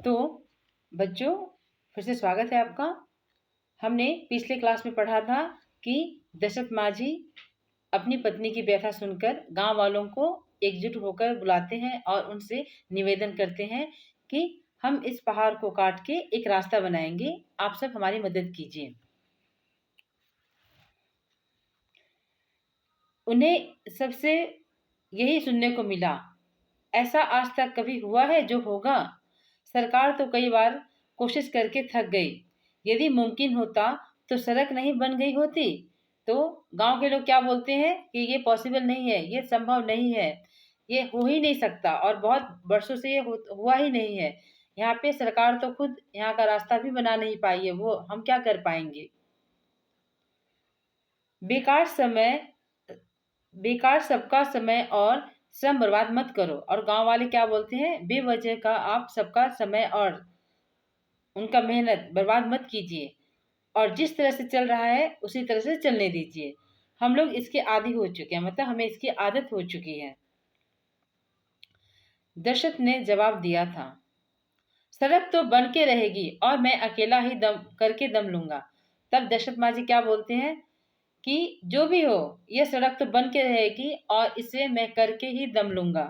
तो बच्चों, फिर से स्वागत है आपका। हमने पिछले क्लास में पढ़ा था कि दशरथ माझी अपनी पत्नी की व्यथा सुनकर गांव वालों को एकजुट होकर बुलाते हैं और उनसे निवेदन करते हैं कि हम इस पहाड़ को काट के एक रास्ता बनाएंगे, आप सब हमारी मदद कीजिए। उन्हें सबसे यही सुनने को मिला, ऐसा आज तक कभी हुआ है जो होगा। सरकार तो कई बार कोशिश करके थक गई। यदि मुमकिन होता तो सड़क नहीं बन गई होती। तो गांव के लोग क्या बोलते हैं कि ये पॉसिबल नहीं है, ये संभव नहीं है, ये हो ही नहीं सकता और बहुत वर्षों से ये हुआ ही नहीं है। यहाँ पे सरकार तो खुद यहाँ का रास्ता भी बना नहीं पाई है, वो हम क्या कर पाएंगे। बेकार समय बेकार सबका समय और श्रम बर्बाद मत करो। और गांव वाले क्या बोलते हैं, बेवजह का आप सबका समय और उनका मेहनत बर्बाद मत कीजिए और जिस तरह से चल रहा है उसी तरह से चलने दीजिए। हम लोग इसके आदी हो चुके हैं, मतलब हमें इसकी आदत हो चुकी है। दशरथ ने जवाब दिया था, सड़क तो बन के रहेगी और मैं अकेला ही दम लूंगा। तब दशरथ माँ जी क्या बोलते हैं कि जो भी हो, यह सड़क तो बन के रहेगी और इसे मैं करके ही दम लूंगा।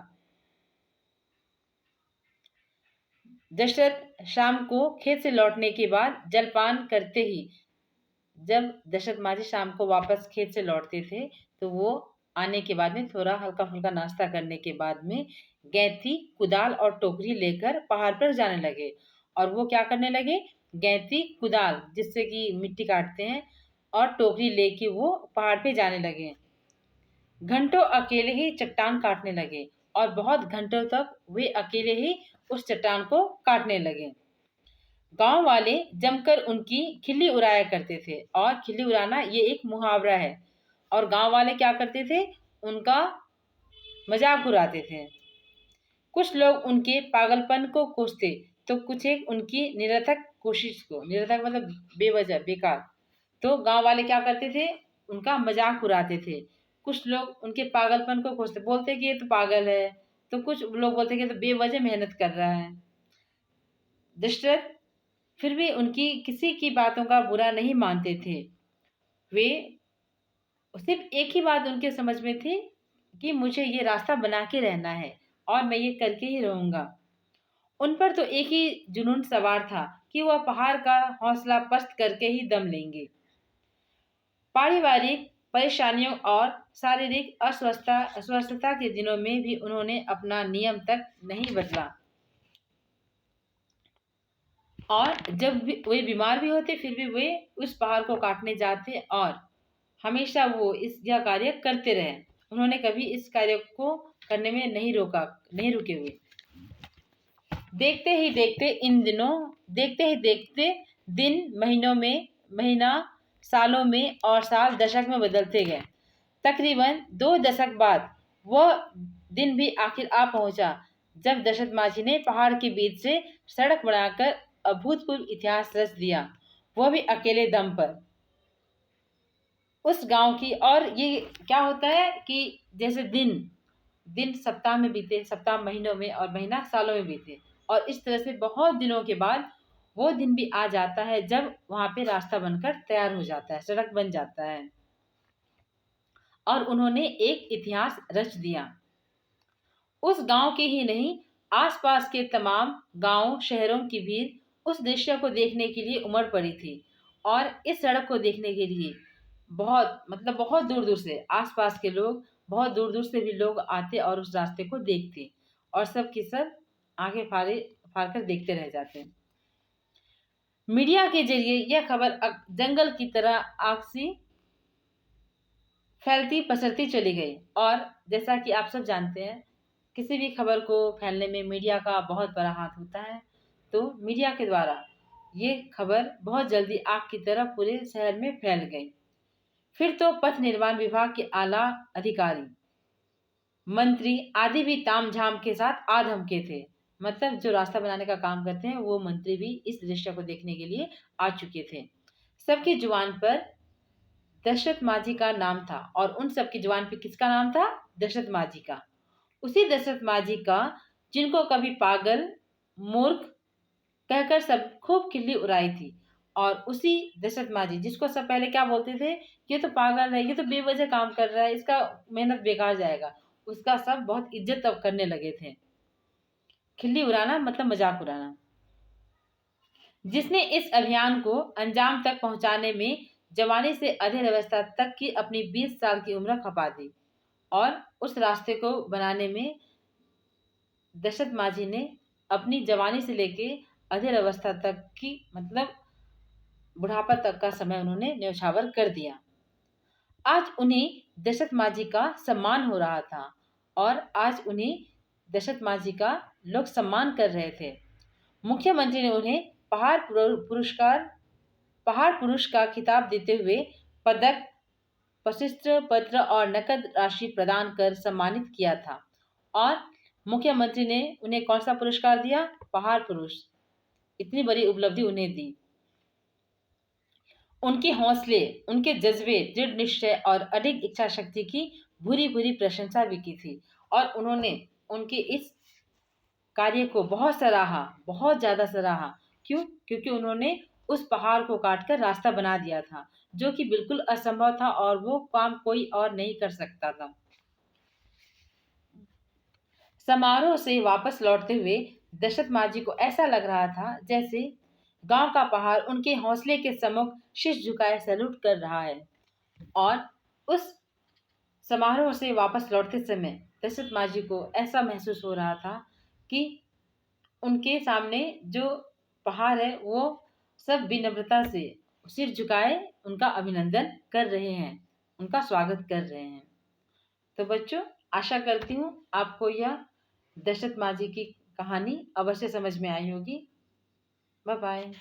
दशरथ शाम को खेत से लौटने के बाद जलपान करते ही, जब दशरथ माझी शाम को वापस खेत से लौटते थे तो वो आने के बाद में थोड़ा हल्का फुल्का नाश्ता करने के बाद में गैंती, कुदाल और टोकरी लेकर पहाड़ पर जाने लगे। और वो क्या करने लगे, गैंती, कुदाल जिससे कि मिट्टी काटते हैं और टोकरी लेके वो पहाड़ पे जाने लगे। घंटों अकेले ही चट्टान काटने लगे और बहुत घंटों तक वे अकेले ही उस चट्टान को काटने लगे। गांव वाले जमकर उनकी खिल्ली उड़ाया करते थे और खिल्ली उड़ाना ये एक मुहावरा है। और गांव वाले क्या करते थे, उनका मजाक उड़ाते थे। कुछ लोग उनके पागलपन को कोसते तो कुछ एक उनकी निरर्थक कोशिश को, निरर्थक मतलब बेवजह, बेकार। तो गांव वाले क्या करते थे, उनका मजाक उड़ाते थे। कुछ लोग उनके पागलपन को कोसते, बोलते कि ये तो पागल है। तो कुछ लोग बोलते कि ये तो बेवजह मेहनत कर रहा है। दशरथ फिर भी उनकी किसी की बातों का बुरा नहीं मानते थे। वे सिर्फ एक ही बात उनके समझ में थी कि मुझे ये रास्ता बना के रहना है और मैं ये करके ही रहूंगा। उन पर तो एक ही जुनून सवार था कि वह पहाड़ का हौसला पस्त करके ही दम लेंगे। पारिवारिक परेशानियों और शारीरिक अस्वस्थता के दिनों में भी उन्होंने अपना नियम तक नहीं बदला। और जब भी वे बीमार भी होते फिर भी वे उस पहाड़ को काटने जाते और हमेशा वो यह कार्य करते रहे। उन्होंने कभी इस कार्य को करने में नहीं रुके हुए। देखते ही देखते दिन महीना सालों में और साल दशक में बदलते गए। तकरीबन 2 दशक बाद वह दिन भी आखिर आ पहुंचा जब दशरथ माझी ने पहाड़ के बीच से सड़क बनाकर अभूतपूर्व इतिहास रच दिया, वह भी अकेले दम पर उस गांव की। और ये क्या होता है कि जैसे दिन दिन सप्ताह में बीते, सप्ताह महीनों में और महीना सालों में बीते, और इस तरह से बहुत दिनों के बाद वो दिन भी आ जाता है जब वहां पे रास्ता बनकर तैयार हो जाता है, सड़क बन जाता है और उन्होंने एक इतिहास रच दिया। उस गांव के ही नहीं, आसपास के तमाम गांव शहरों की भीड़ उस दृश्य को देखने के लिए उमड़ पड़ी थी। और इस सड़क को देखने के लिए बहुत दूर दूर से, आसपास के लोग, बहुत दूर दूर से भी लोग आते और उस रास्ते को देखते और सब की सब आंखें फाड़े फाड़ कर देखते रह जाते। मीडिया के जरिए यह खबर जंगल की तरह आग सी फैलती पसरती चली गई। और जैसा कि आप सब जानते हैं, किसी भी खबर को फैलने में मीडिया का बहुत बड़ा हाथ होता है। तो मीडिया के द्वारा ये खबर बहुत जल्दी आग की तरह पूरे शहर में फैल गई। फिर तो पथ निर्माण विभाग के आला अधिकारी, मंत्री आदि भी तामझाम के साथ आ धमके थे। मतलब जो रास्ता बनाने का काम करते हैं वो मंत्री भी इस दृश्य को देखने के लिए आ चुके थे। सबकी जुबान पर दशरथ माझी का नाम था और उन सबकी जुबान पे किसका नाम था, दशरथ माझी का। उसी दशरथ माझी का जिनको कभी पागल, मूर्ख, कहकर सब खूब खिल्ली उड़ाई थी। और उसी दशरथ माझी, जिसको सब पहले क्या बोलते थे, ये तो पागल है, ये तो बेवजह काम कर रहा है, इसका मेहनत बेकार जाएगा, उसका सब बहुत इज्जत तब करने लगे थे। खिल्ली उड़ाना मतलब मजाक उड़ाना। जिसने इस अभियान को अंजाम तक पहुंचाने में जवानी से अधेड़ अवस्था तक की अपनी 20 साल की उम्र खपा दी, और उस रास्ते को बनाने में दशरथ माझी ने अपनी जवानी से लेके अधेड़ अवस्था तक की मतलब बुढ़ापा तक का समय उन्होंने न्यौछावर कर दिया। आज उन्हें दशरथ माझी का सम्मान हो रहा था, और आज उन्हें दशरथ माझी का लोग सम्मान कर रहे थे। मुख्यमंत्री ने उन्हें पहाड़ पुरुष का खिताब देते हुए पदक, प्रशस्ति पत्र और नकद राशि प्रदान कर सम्मानित किया था। और मुख्यमंत्री ने उन्हें कौन सा पुरस्कार दिया? पहाड़ पुरुष। इतनी बड़ी उपलब्धि उन्हें दी। उनके हौसले, उनके जज्बे, दृढ़ निश्चय और अडिग इच्छा शक्ति की भूरी भूरी प्रशंसा भी की थी। और उन्होंने उनके इस कार्य को बहुत सराहा, बहुत ज्यादा सराहा। क्यों? क्योंकि उन्होंने उस पहाड़ को काटकर रास्ता बना दिया था, जो कि बिल्कुल असंभव था और वो काम कोई और नहीं कर सकता था। समारोह से वापस लौटते हुए दशरथ माझी को ऐसा लग रहा था जैसे गांव का पहाड़ उनके हौसले के सम्मुख शीश झुकाए सैल्यूट कर रहा है। और उस समारोह से वापस लौटते समय दशरथ माझी को ऐसा महसूस हो रहा था कि उनके सामने जो पहाड़ है वो सब विनम्रता से सिर झुकाए उनका अभिनंदन कर रहे हैं, उनका स्वागत कर रहे हैं। तो बच्चों, आशा करती हूँ आपको यह दशरथ माझी की कहानी अवश्य समझ में आई होगी। Bye bye.